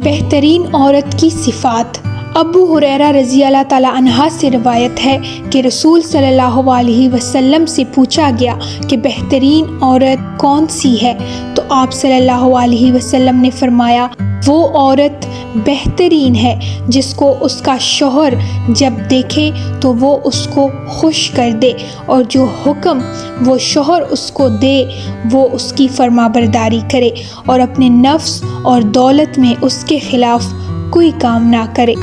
بہترین عورت کی صفات۔ ابو ہریرہ رضی اللہ تعالیٰ عنہ سے روایت ہے کہ رسول صلی اللہ علیہ وسلم سے پوچھا گیا کہ بہترین عورت کون سی ہے، تو آپ صلی اللہ علیہ وسلم نے فرمایا، وہ عورت بہترین ہے جس کو اس کا شوہر جب دیکھے تو وہ اس کو خوش کر دے، اور جو حکم وہ شوہر اس کو دے وہ اس کی فرما برداری کرے، اور اپنے نفس اور دولت میں اس کے خلاف کوئی کام نہ کرے۔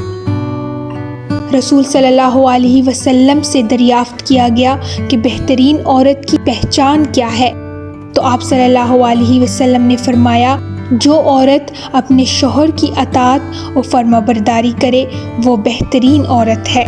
رسول صلی اللہ علیہ وسلم سے دریافت کیا گیا کہ بہترین عورت کی پہچان کیا ہے، تو آپ صلی اللہ علیہ وسلم نے فرمایا، جو عورت اپنے شوہر کی اطاعت و فرما برداری کرے وہ بہترین عورت ہے۔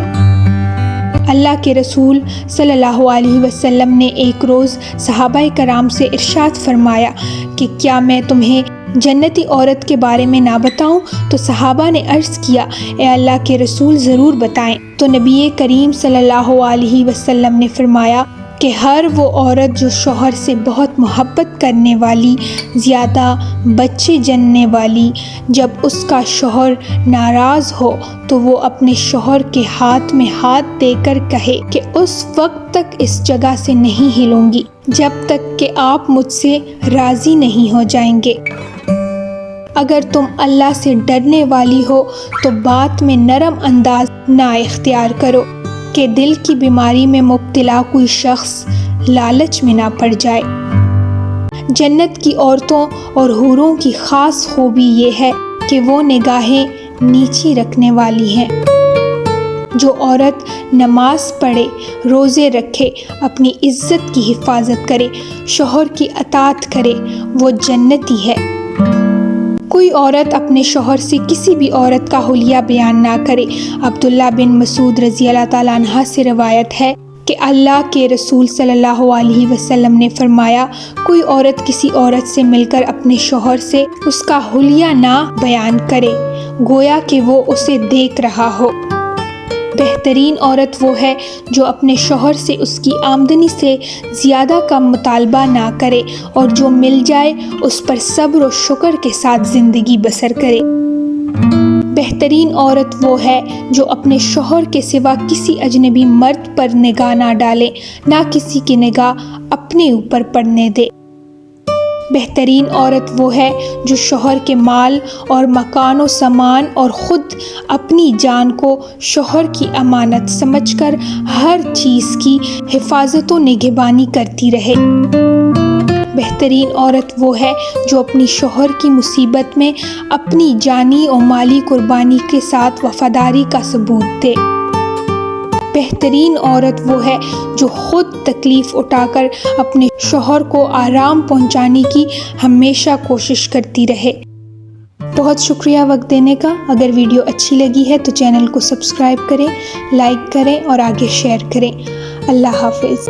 اللہ کے رسول صلی اللہ علیہ وسلم نے ایک روز صحابہ کرام سے ارشاد فرمایا کہ کیا میں تمہیں جنتی عورت کے بارے میں نہ بتاؤں؟ تو صحابہ نے عرض کیا، اے اللہ کے رسول ضرور بتائیں۔ تو نبی کریم صلی اللہ علیہ وسلم نے فرمایا کہ ہر وہ عورت جو شوہر سے بہت محبت کرنے والی، زیادہ بچے جننے والی، جب اس کا شوہر ناراض ہو تو وہ اپنے شوہر کے ہاتھ میں ہاتھ دے کر کہے کہ اس وقت تک اس جگہ سے نہیں ہلوں گی جب تک کہ آپ مجھ سے راضی نہیں ہو جائیں گے۔ اگر تم اللہ سے ڈرنے والی ہو تو بات میں نرم انداز نہ اختیار کرو کہ دل کی بیماری میں مبتلا کوئی شخص لالچ میں نہ پڑ جائے۔ جنت کی عورتوں اور حوروں کی خاص خوبی یہ ہے کہ وہ نگاہیں نیچی رکھنے والی ہیں۔ جو عورت نماز پڑھے، روزے رکھے، اپنی عزت کی حفاظت کرے، شوہر کی اطاعت کرے، وہ جنتی ہے۔ کوئی عورت اپنے شوہر سے کسی بھی عورت کا حلیہ بیان نہ کرے۔ عبداللہ بن مسعود رضی اللہ تعالیٰ عنہ سے روایت ہے کہ اللہ کے رسول صلی اللہ علیہ وسلم نے فرمایا، کوئی عورت کسی عورت سے مل کر اپنے شوہر سے اس کا حلیہ نہ بیان کرے، گویا کہ وہ اسے دیکھ رہا ہو۔ بہترین عورت وہ ہے جو اپنے شوہر سے اس کی آمدنی سے زیادہ کا مطالبہ نہ کرے، اور جو مل جائے اس پر صبر و شکر کے ساتھ زندگی بسر کرے۔ بہترین عورت وہ ہے جو اپنے شوہر کے سوا کسی اجنبی مرد پر نگاہ نہ ڈالے، نہ کسی کی نگاہ اپنے اوپر پڑنے دے۔ بہترین عورت وہ ہے جو شوہر کے مال اور مکان و سامان اور خود اپنی جان کو شوہر کی امانت سمجھ کر ہر چیز کی حفاظت و نگہبانی کرتی رہے۔ بہترین عورت وہ ہے جو اپنی شوہر کی مصیبت میں اپنی جانی اور مالی قربانی کے ساتھ وفاداری کا ثبوت دے۔ بہترین عورت وہ ہے جو خود تکلیف اٹھا کر اپنے شوہر کو آرام پہنچانے کی ہمیشہ کوشش کرتی رہے۔ بہت شکریہ وقت دینے کا۔ اگر ویڈیو اچھی لگی ہے تو چینل کو سبسکرائب کریں، لائک کریں اور آگے شیئر کریں۔ اللہ حافظ۔